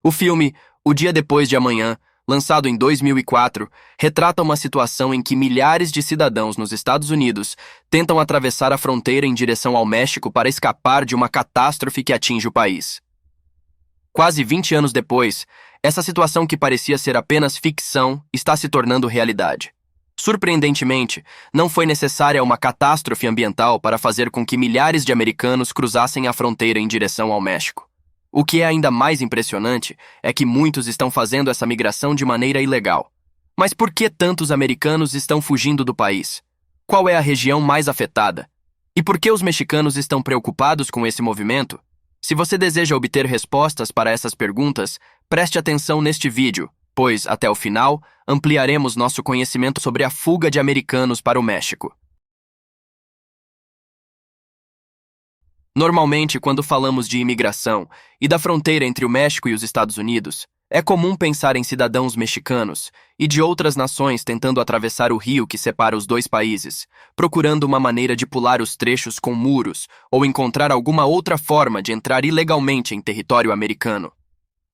O filme O Dia Depois de Amanhã, lançado em 2004, retrata uma situação em que milhares de cidadãos nos Estados Unidos tentam atravessar a fronteira em direção ao México para escapar de uma catástrofe que atinge o país. Quase 20 anos depois, essa situação que parecia ser apenas ficção está se tornando realidade. Surpreendentemente, não foi necessária uma catástrofe ambiental para fazer com que milhares de americanos cruzassem a fronteira em direção ao México. O que é ainda mais impressionante é que muitos estão fazendo essa migração de maneira ilegal. Mas por que tantos americanos estão fugindo do país? Qual é a região mais afetada? E por que os mexicanos estão preocupados com esse movimento? Se você deseja obter respostas para essas perguntas, preste atenção neste vídeo, pois, até o final, ampliaremos nosso conhecimento sobre a fuga de americanos para o México. Normalmente, quando falamos de imigração e da fronteira entre o México e os Estados Unidos, é comum pensar em cidadãos mexicanos e de outras nações tentando atravessar o rio que separa os dois países, procurando uma maneira de pular os trechos com muros ou encontrar alguma outra forma de entrar ilegalmente em território americano.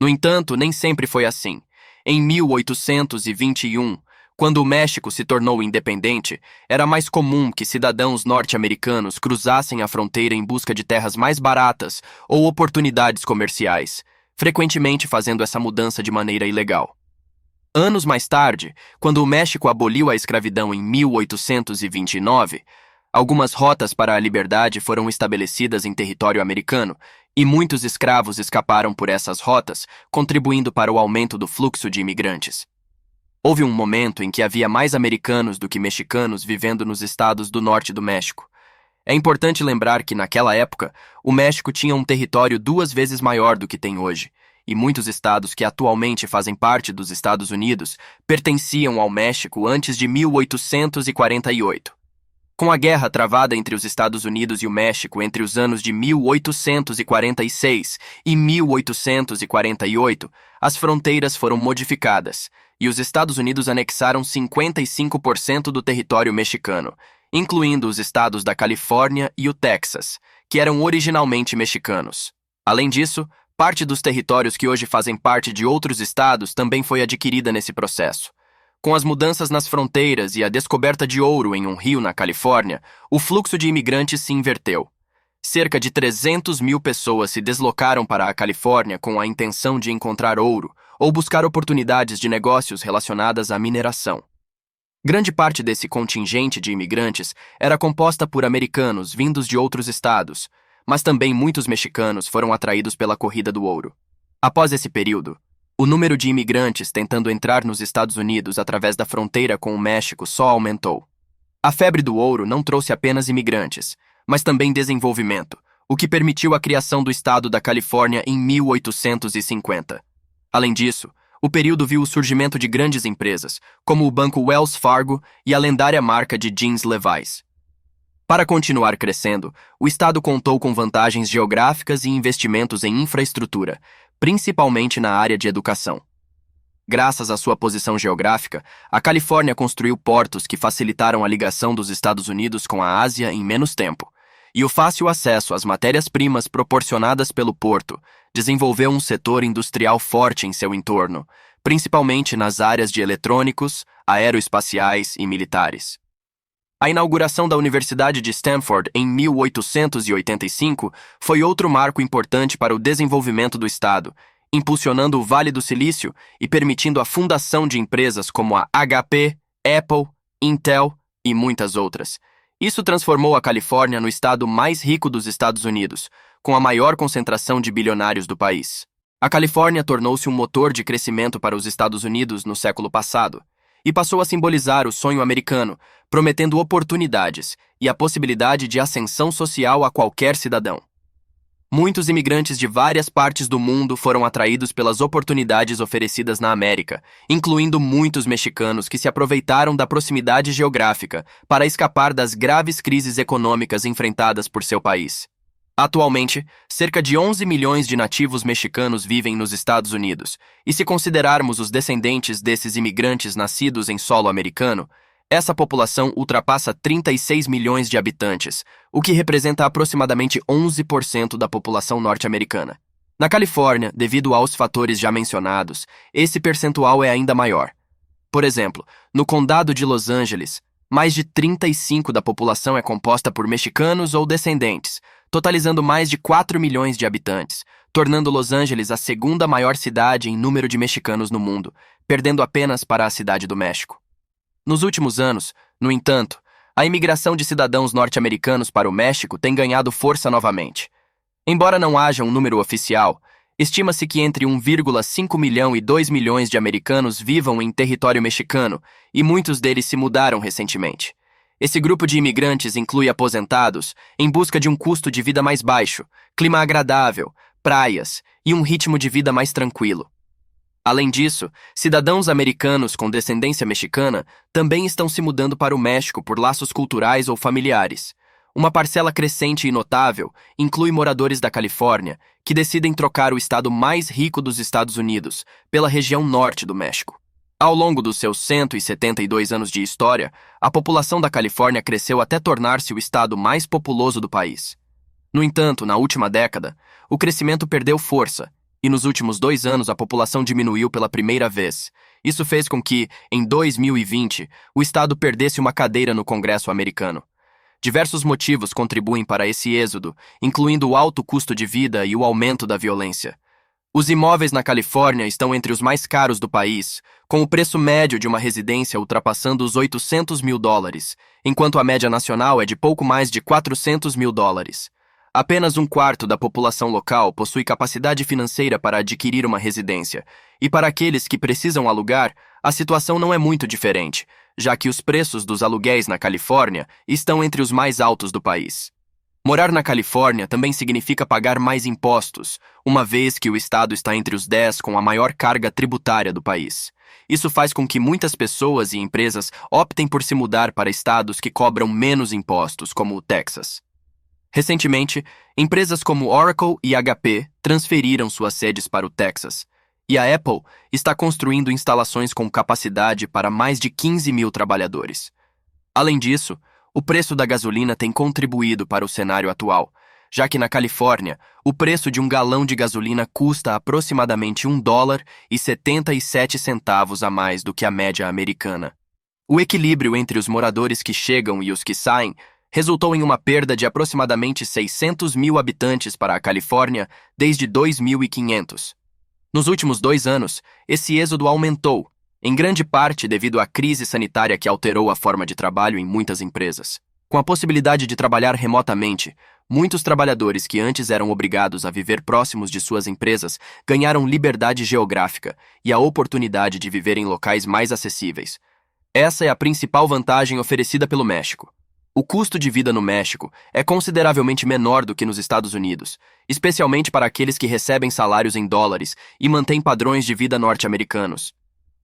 No entanto, nem sempre foi assim. Em 1821, quando o México se tornou independente, era mais comum que cidadãos norte-americanos cruzassem a fronteira em busca de terras mais baratas ou oportunidades comerciais, frequentemente fazendo essa mudança de maneira ilegal. Anos mais tarde, quando o México aboliu a escravidão em 1829, algumas rotas para a liberdade foram estabelecidas em território americano e muitos escravos escaparam por essas rotas, contribuindo para o aumento do fluxo de imigrantes. Houve um momento em que havia mais americanos do que mexicanos vivendo nos estados do norte do México. É importante lembrar que, naquela época, o México tinha um território 2 vezes maior do que tem hoje, e muitos estados que atualmente fazem parte dos Estados Unidos pertenciam ao México antes de 1848. Com a guerra travada entre os Estados Unidos e o México entre os anos de 1846 e 1848, as fronteiras foram modificadas, e os Estados Unidos anexaram 55% do território mexicano, incluindo os estados da Califórnia e o Texas, que eram originalmente mexicanos. Além disso, parte dos territórios que hoje fazem parte de outros estados também foi adquirida nesse processo. Com as mudanças nas fronteiras e a descoberta de ouro em um rio na Califórnia, o fluxo de imigrantes se inverteu. Cerca de 300 mil pessoas se deslocaram para a Califórnia com a intenção de encontrar ouro ou buscar oportunidades de negócios relacionadas à mineração. Grande parte desse contingente de imigrantes era composta por americanos vindos de outros estados, mas também muitos mexicanos foram atraídos pela corrida do ouro. Após esse período, o número de imigrantes tentando entrar nos Estados Unidos através da fronteira com o México só aumentou. A febre do ouro não trouxe apenas imigrantes, mas também desenvolvimento, o que permitiu a criação do estado da Califórnia em 1850. Além disso, o período viu o surgimento de grandes empresas, como o banco Wells Fargo e a lendária marca de jeans Levi's. Para continuar crescendo, o estado contou com vantagens geográficas e investimentos em infraestrutura, principalmente na área de educação. Graças à sua posição geográfica, a Califórnia construiu portos que facilitaram a ligação dos Estados Unidos com a Ásia em menos tempo, e o fácil acesso às matérias-primas proporcionadas pelo porto desenvolveu um setor industrial forte em seu entorno, principalmente nas áreas de eletrônicos, aeroespaciais e militares. A inauguração da Universidade de Stanford em 1885 foi outro marco importante para o desenvolvimento do estado, impulsionando o Vale do Silício e permitindo a fundação de empresas como a HP, Apple, Intel e muitas outras. Isso transformou a Califórnia no estado mais rico dos Estados Unidos, com a maior concentração de bilionários do país. A Califórnia tornou-se um motor de crescimento para os Estados Unidos no século passado e passou a simbolizar o sonho americano, prometendo oportunidades e a possibilidade de ascensão social a qualquer cidadão. Muitos imigrantes de várias partes do mundo foram atraídos pelas oportunidades oferecidas na América, incluindo muitos mexicanos que se aproveitaram da proximidade geográfica para escapar das graves crises econômicas enfrentadas por seu país. Atualmente, cerca de 11 milhões de nativos mexicanos vivem nos Estados Unidos, e se considerarmos os descendentes desses imigrantes nascidos em solo americano, essa população ultrapassa 36 milhões de habitantes, o que representa aproximadamente 11% da população norte-americana. Na Califórnia, devido aos fatores já mencionados, esse percentual é ainda maior. Por exemplo, no condado de Los Angeles, mais de 35% da população é composta por mexicanos ou descendentes, totalizando mais de 4 milhões de habitantes, tornando Los Angeles a segunda maior cidade em número de mexicanos no mundo, perdendo apenas para a Cidade do México. Nos últimos anos, no entanto, a imigração de cidadãos norte-americanos para o México tem ganhado força novamente. Embora não haja um número oficial, estima-se que entre 1,5 milhão e 2 milhões de americanos vivam em território mexicano, e muitos deles se mudaram recentemente. Esse grupo de imigrantes inclui aposentados em busca de um custo de vida mais baixo, clima agradável, praias e um ritmo de vida mais tranquilo. Além disso, cidadãos americanos com descendência mexicana também estão se mudando para o México por laços culturais ou familiares. Uma parcela crescente e notável inclui moradores da Califórnia que decidem trocar o estado mais rico dos Estados Unidos pela região norte do México. Ao longo dos seus 172 anos de história, a população da Califórnia cresceu até tornar-se o estado mais populoso do país. No entanto, na última década, o crescimento perdeu força e nos últimos 2 anos a população diminuiu pela primeira vez. Isso fez com que, em 2020, o estado perdesse uma cadeira no Congresso americano. Diversos motivos contribuem para esse êxodo, incluindo o alto custo de vida e o aumento da violência. Os imóveis na Califórnia estão entre os mais caros do país, com o preço médio de uma residência ultrapassando os $800 mil, enquanto a média nacional é de pouco mais de $400 mil. Apenas 1/4 da população local possui capacidade financeira para adquirir uma residência, e para aqueles que precisam alugar, a situação não é muito diferente, já que os preços dos aluguéis na Califórnia estão entre os mais altos do país. Morar na Califórnia também significa pagar mais impostos, uma vez que o estado está entre os 10 com a maior carga tributária do país. Isso faz com que muitas pessoas e empresas optem por se mudar para estados que cobram menos impostos, como o Texas. Recentemente, empresas como Oracle e HP transferiram suas sedes para o Texas, e a Apple está construindo instalações com capacidade para mais de 15 mil trabalhadores. Além disso, o preço da gasolina tem contribuído para o cenário atual, já que na Califórnia, o preço de um galão de gasolina custa aproximadamente $1,77 a mais do que a média americana. O equilíbrio entre os moradores que chegam e os que saem resultou em uma perda de aproximadamente 600 mil habitantes para a Califórnia desde 2500. Nos últimos 2 anos, esse êxodo aumentou, em grande parte devido à crise sanitária que alterou a forma de trabalho em muitas empresas. Com a possibilidade de trabalhar remotamente, muitos trabalhadores que antes eram obrigados a viver próximos de suas empresas ganharam liberdade geográfica e a oportunidade de viver em locais mais acessíveis. Essa é a principal vantagem oferecida pelo México. O custo de vida no México é consideravelmente menor do que nos Estados Unidos, especialmente para aqueles que recebem salários em dólares e mantêm padrões de vida norte-americanos.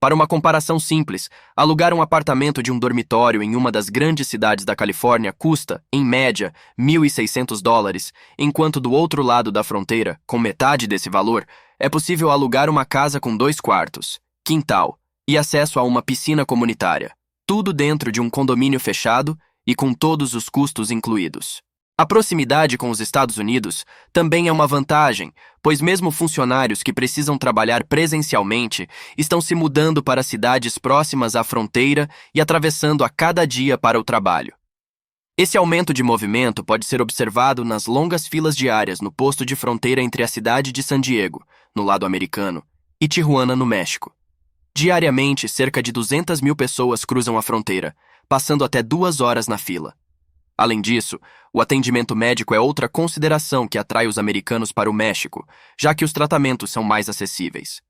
Para uma comparação simples, alugar um apartamento de um dormitório em uma das grandes cidades da Califórnia custa, em média, $1.600, enquanto do outro lado da fronteira, com metade desse valor, é possível alugar uma casa com 2 quartos, quintal e acesso a uma piscina comunitária, tudo dentro de um condomínio fechado e com todos os custos incluídos. A proximidade com os Estados Unidos também é uma vantagem, pois mesmo funcionários que precisam trabalhar presencialmente estão se mudando para cidades próximas à fronteira e atravessando a cada dia para o trabalho. Esse aumento de movimento pode ser observado nas longas filas diárias no posto de fronteira entre a cidade de San Diego, no lado americano, e Tijuana, no México. Diariamente, cerca de 200 mil pessoas cruzam a fronteira, passando até 2 horas na fila. Além disso, o atendimento médico é outra consideração que atrai os americanos para o México, já que os tratamentos são mais acessíveis.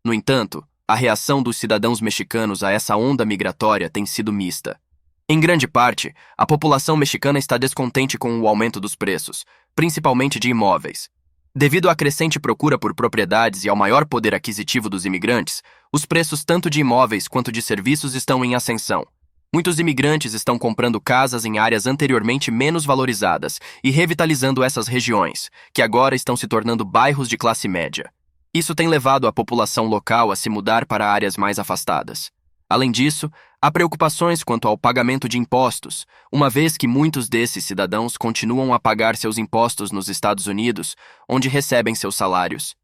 No entanto, a reação dos cidadãos mexicanos a essa onda migratória tem sido mista. Em grande parte, a população mexicana está descontente com o aumento dos preços, principalmente de imóveis. Devido à crescente procura por propriedades e ao maior poder aquisitivo dos imigrantes, os preços tanto de imóveis quanto de serviços estão em ascensão. Muitos imigrantes estão comprando casas em áreas anteriormente menos valorizadas e revitalizando essas regiões, que agora estão se tornando bairros de classe média. Isso tem levado a população local a se mudar para áreas mais afastadas. Além disso, Há preocupações quanto ao pagamento de impostos, uma vez que muitos desses cidadãos continuam a pagar seus impostos nos Estados Unidos, onde recebem seus salários.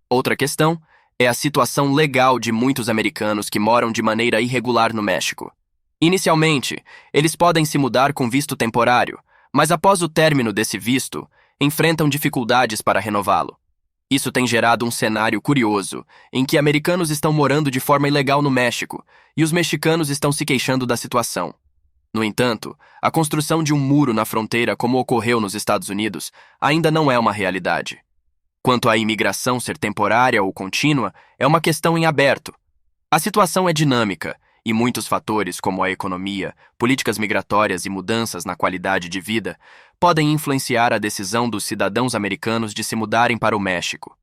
Outra questão é a situação legal de muitos americanos que moram de maneira irregular no México. Inicialmente, eles podem se mudar com visto temporário, mas após o término desse visto, enfrentam dificuldades para renová-lo. Isso tem gerado um cenário curioso, em que americanos estão morando de forma ilegal no México e os mexicanos estão se queixando da situação. No entanto, a construção de um muro na fronteira, como ocorreu nos Estados Unidos, ainda não é uma realidade. Quanto à imigração ser temporária ou contínua, é uma questão em aberto. A situação é dinâmica e muitos fatores, como a economia, políticas migratórias e mudanças na qualidade de vida, podem influenciar a decisão dos cidadãos americanos de se mudarem para o México.